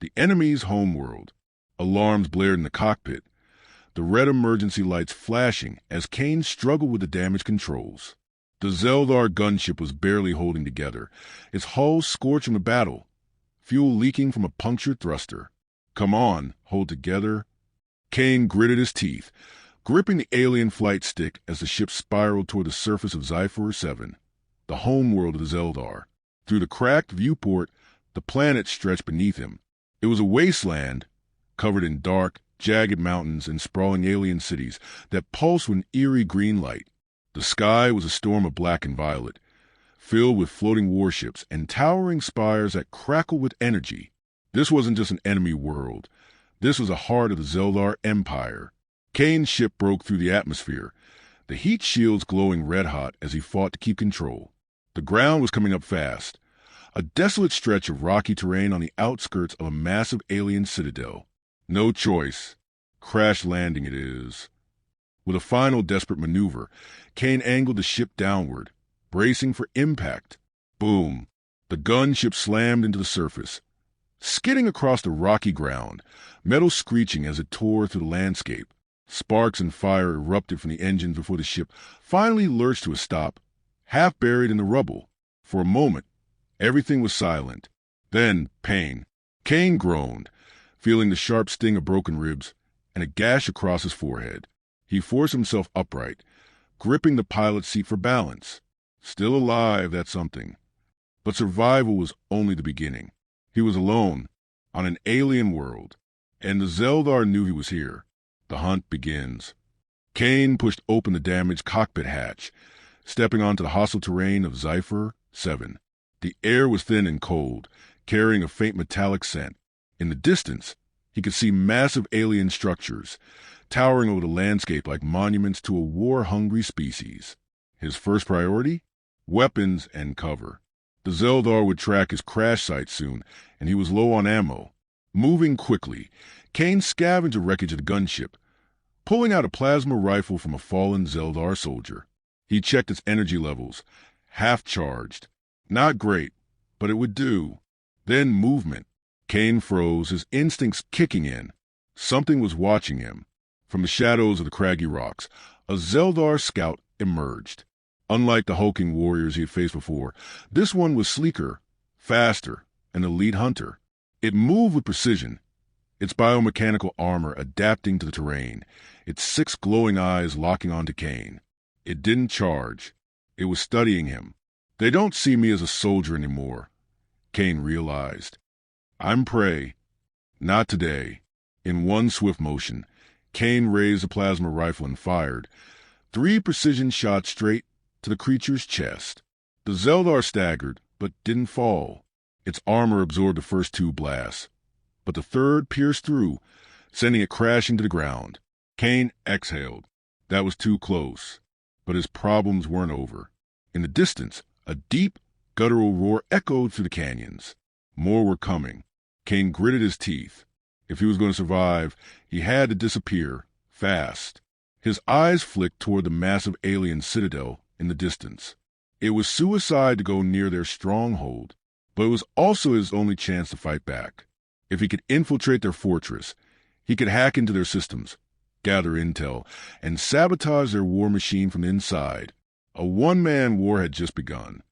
The enemy's homeworld. Alarms blared in the cockpit, the red emergency lights flashing as Kane struggled with the damaged controls. The Xel'Thar gunship was barely holding together, its hull scorched from the battle, fuel leaking from a punctured thruster. Come on, hold together. Kane gritted his teeth, gripping the alien flight stick as the ship spiraled toward the surface of Sci-Fi 7, the homeworld of the Xel'Thar. Through the cracked viewport, the planet stretched beneath him. It was a wasteland, covered in dark, jagged mountains and sprawling alien cities that pulsed with an eerie green light. The sky was a storm of black and violet, filled with floating warships and towering spires that crackled with energy. This wasn't just an enemy world. This was the heart of the Xel'Thar Empire. Kane's ship broke through the atmosphere, the heat shields glowing red-hot as he fought to keep control. The ground was coming up fast, a desolate stretch of rocky terrain on the outskirts of a massive alien citadel. No choice. Crash landing it is. With a final desperate maneuver, Kane angled the ship downward, bracing for impact. Boom! The gunship slammed into the surface, skidding across the rocky ground, metal screeching as it tore through the landscape. Sparks and fire erupted from the engines before the ship finally lurched to a stop, half buried in the rubble. For a moment, everything was silent. Then, pain. Kane groaned, feeling the sharp sting of broken ribs and a gash across his forehead. He forced himself upright, gripping the pilot's seat for balance. Still alive, that's something. But survival was only the beginning. He was alone, on an alien world, and the Xel'Thar knew he was here. The hunt begins. Kane pushed open the damaged cockpit hatch, stepping onto the hostile terrain of Sci-Fi 7. The air was thin and cold, carrying a faint metallic scent. In the distance, he could see massive alien structures, towering over the landscape like monuments to a war-hungry species. His first priority? Weapons and cover. The Xel'Thar would track his crash site soon, and he was low on ammo. Moving quickly, Kane scavenged the wreckage of the gunship, pulling out a plasma rifle from a fallen Xel'Thar soldier. He checked its energy levels, half-charged. Not great, but it would do. Then movement. Kane froze, his instincts kicking in. Something was watching him. From the shadows of the craggy rocks, a Xel'Thar scout emerged. Unlike the hulking warriors he had faced before, this one was sleeker, faster, an elite hunter. It moved with precision, its biomechanical armor adapting to the terrain, its 6 glowing eyes locking onto Kane. It didn't charge. It was studying him. They don't see me as a soldier anymore, Kane realized. I'm prey. Not today. In one swift motion, Kane raised the plasma rifle and fired. 3 precision shots straight to the creature's chest. The Xel'Thar staggered, but didn't fall. Its armor absorbed the first 2 blasts, but the third pierced through, sending it crashing to the ground. Kane exhaled. That was too close. But his problems weren't over. In the distance, a deep, guttural roar echoed through the canyons. More were coming. Kane gritted his teeth. If he was going to survive, he had to disappear, fast. His eyes flicked toward the massive alien citadel in the distance. It was suicide to go near their stronghold, but it was also his only chance to fight back. If he could infiltrate their fortress, he could hack into their systems, gather intel, and sabotage their war machine from inside. A one-man war had just begun.